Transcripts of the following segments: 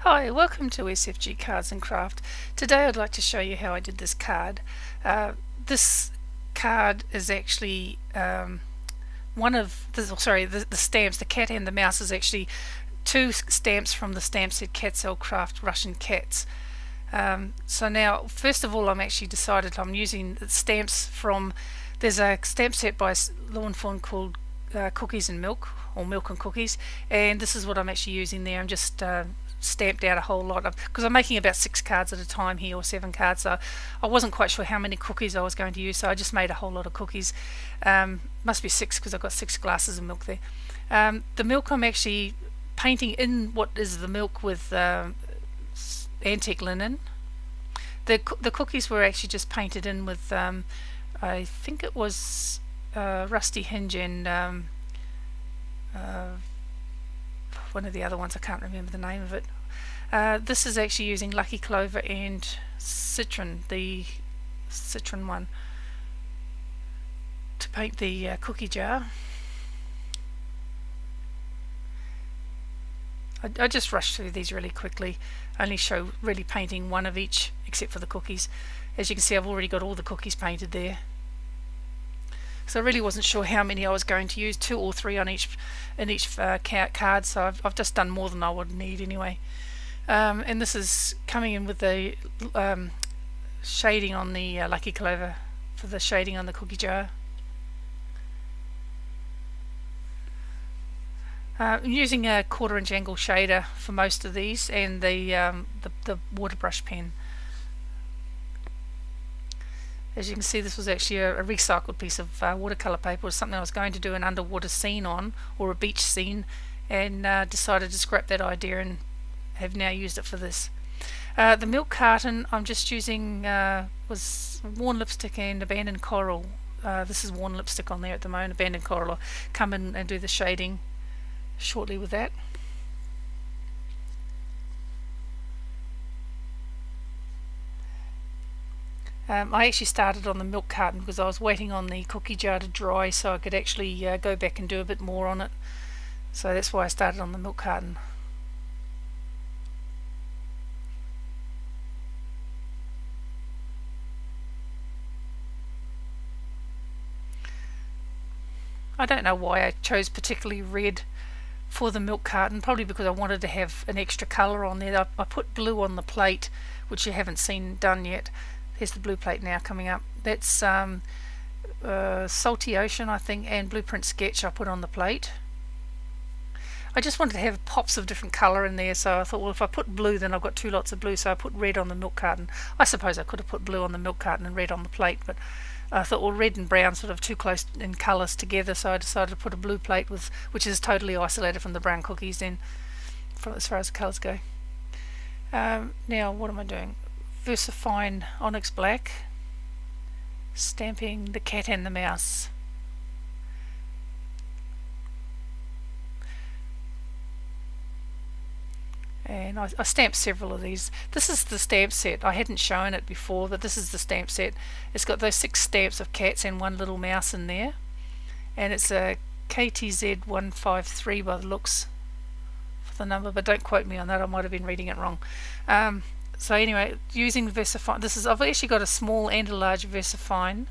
Hi, welcome to SFG Cards and Craft. Today I'd like to show you how I did this card. This card is actually one of the stamps. The cat and the mouse is actually two stamps from the stamp set KatzelKraft Russian Cats. So now, first of all, I'm actually decided I'm using the stamps from, there's a stamp set by Fawn called Cookies and Milk, or Milk and Cookies, and this is what I'm actually using there. I'm just stamped out a whole lot of, because I'm making about 6 cards at a time here, or 7 cards, so I wasn't quite sure how many cookies I was going to use, so I just made a whole lot of cookies. Must be 6 because I've got 6 glasses of milk there. The milk I'm actually painting in what is the milk with antique linen. The cookies were actually just painted in with I think it was Rusty Hinge and one of the other ones, I can't remember the name of it. This is actually using Lucky Clover and Citron, the Citron one, to paint the cookie jar. I just rushed through these really quickly, only show really painting one of each except for the cookies. As you can see, I've already got all the cookies painted there. So I really wasn't sure how many I was going to use, 2 or 3 on each card, so I've just done more than I would need anyway. And this is coming in with the shading on the Lucky Clover for the shading on the cookie jar. I'm using a 1/4 inch angle shader for most of these, and the water brush pen. As you can see, this was actually a recycled piece of watercolour paper. It was something I was going to do an underwater scene on, or a beach scene, and decided to scrap that idea and have now used it for this. The milk carton I'm just using was worn lipstick and abandoned coral. This is worn lipstick on there at the moment. Abandoned coral. I'll come in and do the shading shortly with that. I actually started on the milk carton because I was waiting on the cookie jar to dry so I could actually go back and do a bit more on it. So that's why I started on the milk carton. I don't know why I chose particularly red for the milk carton, probably because I wanted to have an extra colour on there. I put blue on the plate, which you haven't seen done yet. Here's the blue plate now coming up. That's Salty Ocean, I think, and Blueprint Sketch I put on the plate. I just wanted to have pops of different colour in there, so I thought, well, if I put blue, then I've got 2 lots of blue, so I put red on the milk carton. I suppose I could have put blue on the milk carton and red on the plate, but I thought, well, red and brown sort of too close in colours together, so I decided to put a blue plate with, which is totally isolated from the brown cookies then, as far as the colours go. Now, what am I doing? VersaFine Onyx Black, stamping the cat and the mouse. And I stamped several of these. This is the stamp set. I hadn't shown it before, but this is the stamp set. It's got those 6 stamps of cats and 1 little mouse in there. And it's a KTZ153 by the looks for the number, but don't quote me on that, I might have been reading it wrong. So anyway, using VersaFine, I've actually got a small and a large VersaFine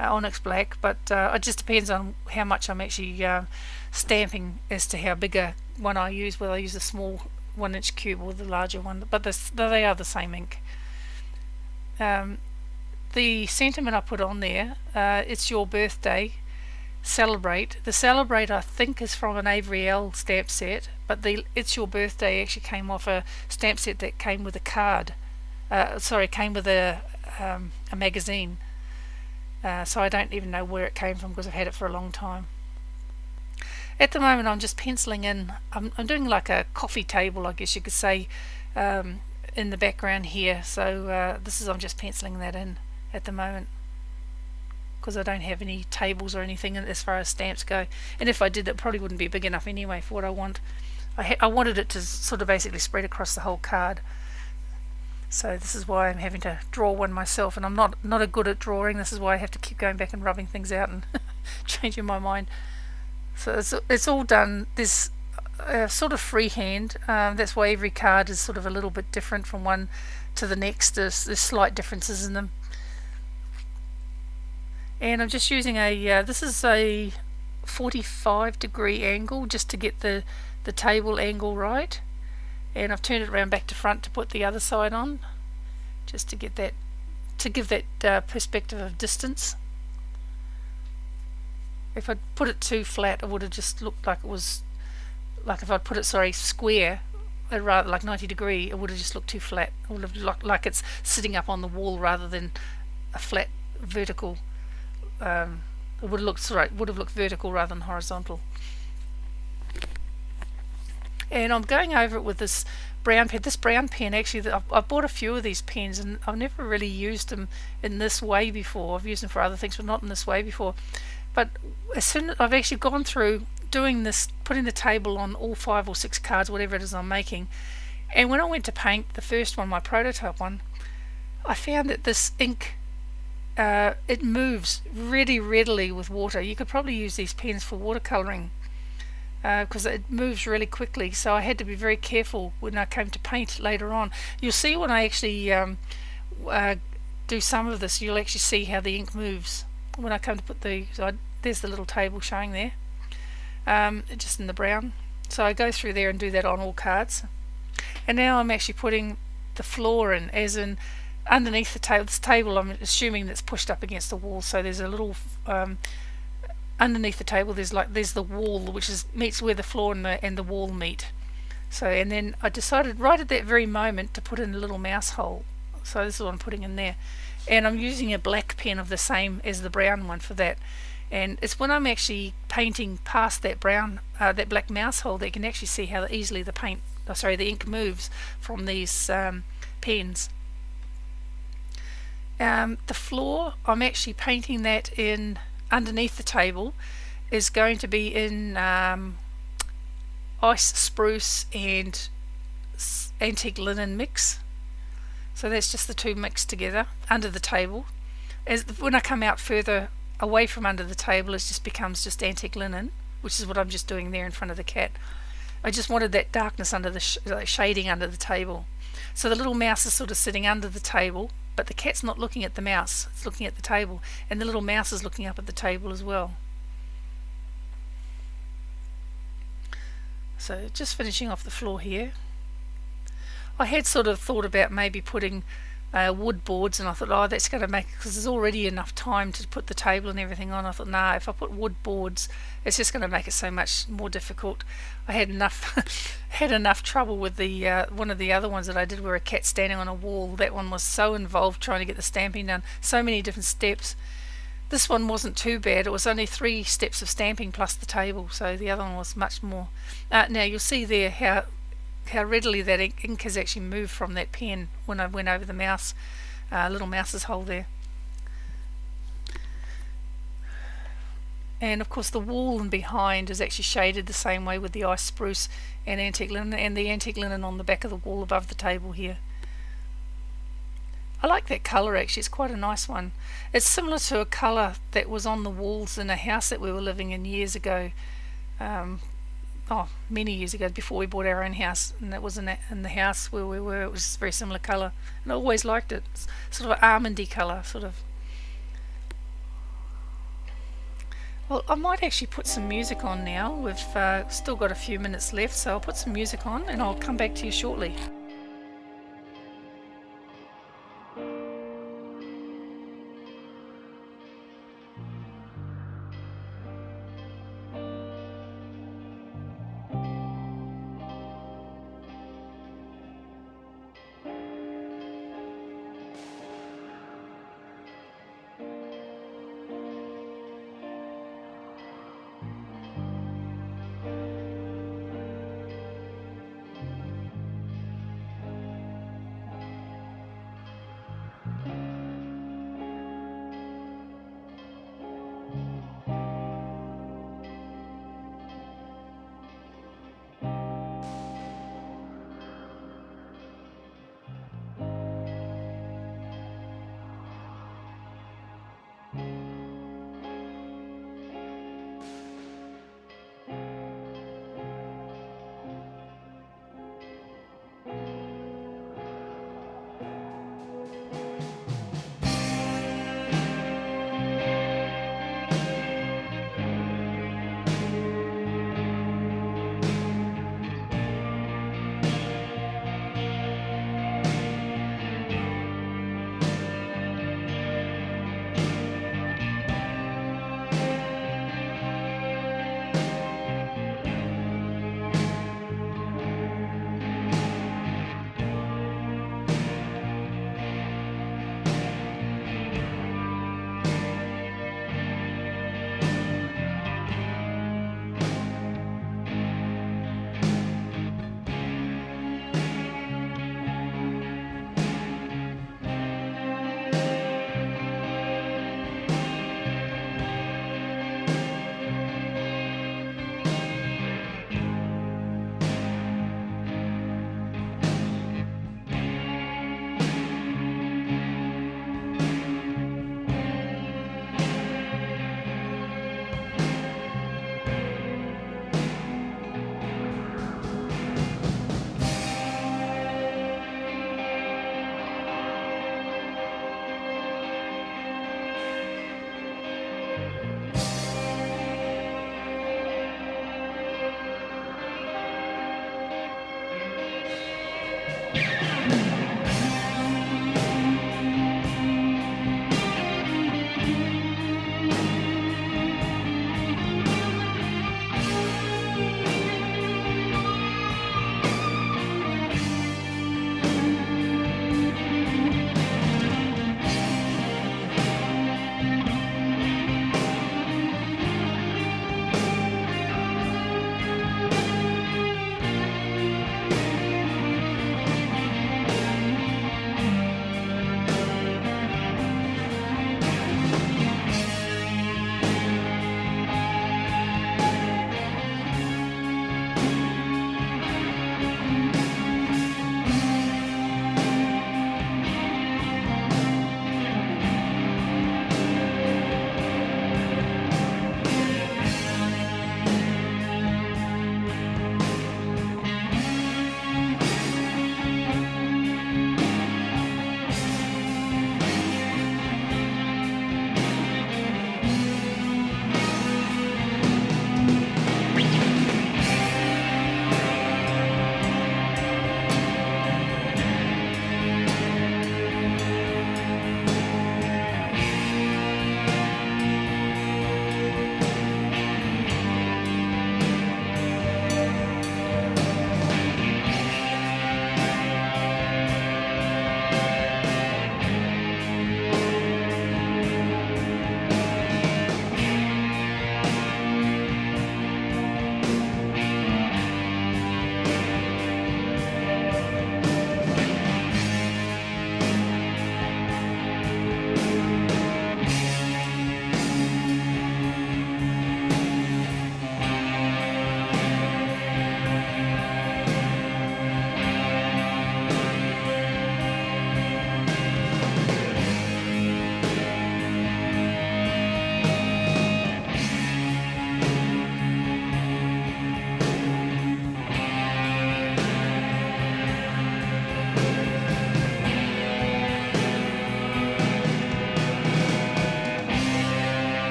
Onyx Black, but it just depends on how much I'm actually stamping as to how big a one I use, whether I use a small 1-inch cube or the larger one, but they are the same ink. The sentiment I put on there, it's your birthday, celebrate. The celebrate I think is from an Avery L stamp set, but the it's your birthday actually came off a stamp set that came with a card. Came with a magazine. So I don't even know where it came from because I've had it for a long time. At the moment I'm just penciling in, I'm doing like a coffee table, I guess you could say, in the background here, so I'm just penciling that in at the moment because I don't have any tables or anything as far as stamps go, and if I did, that probably wouldn't be big enough anyway for what I want. I wanted it to sort of basically spread across the whole card, so this is why I'm having to draw one myself, and I'm not a good at drawing. This is why I have to keep going back and rubbing things out and changing my mind. So it's all done. There's sort of freehand. That's why every card is sort of a little bit different from one to the next. There's slight differences in them. And I'm just using a, this is a 45-degree angle just to get the table angle right. And I've turned it around back to front to put the other side on, just to get that, to give that perspective of distance. If I'd put it too flat, it would have just looked like it was, like if I'd put it, square, rather like 90 degree, it would have just looked too flat. It would have looked like it's sitting up on the wall rather than a flat vertical. It would have looked vertical rather than horizontal. And I'm going over it with this brown pen. This brown pen, actually, I've bought a few of these pens, and I've never really used them in this way before. I've used them for other things, but not in this way before. But as soon as I've actually gone through doing this, putting the table on all 5 or 6 cards, whatever it is I'm making, and when I went to paint the first one, my prototype one, I found that this ink, it moves really readily with water. You could probably use these pens for watercolouring, because it moves really quickly, so I had to be very careful when I came to paint later on. You'll see when I actually do some of this, you'll actually see how the ink moves when I come to put there's the little table showing there, just in the brown. So I go through there and do that on all cards. And now I'm actually putting the floor in, as in underneath the table. This table, I'm assuming that's pushed up against the wall, so there's a little underneath the table there's the wall, which meets where the floor and the wall meet. So, and then I decided right at that very moment to put in a little mouse hole. So this is what I'm putting in there, and I'm using a black pen of the same as the brown one for that. And it's when I'm actually painting past that brown, that black mouse hole, that you can actually see how easily the ink moves from these pens. The floor, I'm actually painting that in underneath the table, is going to be in ice spruce and antique linen mix. So that's just the two mixed together under the table. When I come out further away from under the table, it just becomes just antique linen, which is what I'm just doing there in front of the cat. I just wanted that darkness under the shading under the table. So the little mouse is sort of sitting under the table, but the cat's not looking at the mouse, it's looking at the table, and the little mouse is looking up at the table as well. So just finishing off the floor here. I had sort of thought about maybe putting wood boards, and I thought, oh, that's going to make, because there's already enough time to put the table and everything on. I thought, nah, if I put wood boards, it's just going to make it so much more difficult. I had enough trouble with the one of the other ones that I did, where a cat standing on a wall. That one was so involved trying to get the stamping done, so many different steps. This one wasn't too bad. It was only 3 steps of stamping plus the table, so the other one was much more. Now you'll see there how readily that ink has actually moved from that pen when I went over the mouse, little mouse's hole there. And of course the wall and behind is actually shaded the same way with the ice spruce and antique linen, and the antique linen on the back of the wall above the table here. I like that colour actually, it's quite a nice one. It's similar to a colour that was on the walls in a house that we were living in years ago. Many years ago, before we bought our own house, and that was in the house where we were. It was a very similar colour, and I always liked it. It's sort of an almondy colour, sort of. Well, I might actually put some music on now. We've still got a few minutes left, so I'll put some music on and I'll come back to you shortly.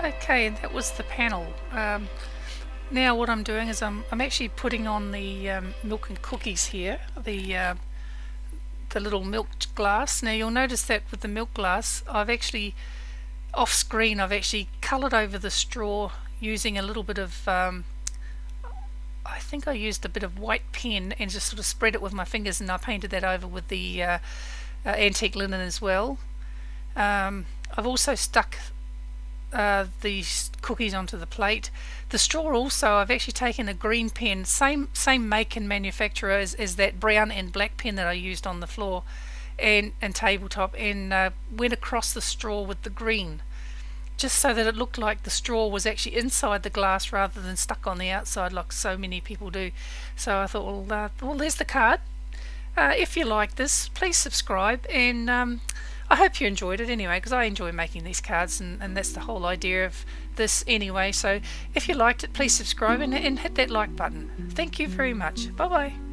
Okay, that was the panel. Now what I'm doing is I'm actually putting on the milk and cookies here, the little milk glass. Now you'll notice that with the milk glass, I've actually off screen coloured over the straw using a little bit of I think I used a bit of white pen and just sort of spread it with my fingers, and I painted that over with the antique linen as well. I've also stuck these cookies onto the plate. The straw also, I've actually taken a green pen, same make and manufacturer as that brown and black pen that I used on the floor and tabletop, and went across the straw with the green, just so that it looked like the straw was actually inside the glass rather than stuck on the outside like so many people do. So I thought, well there's the card. If you like this, please subscribe, and I hope you enjoyed it anyway, because I enjoy making these cards, and that's the whole idea of this anyway. So if you liked it, please subscribe and hit that like button. Thank you very much. Bye bye.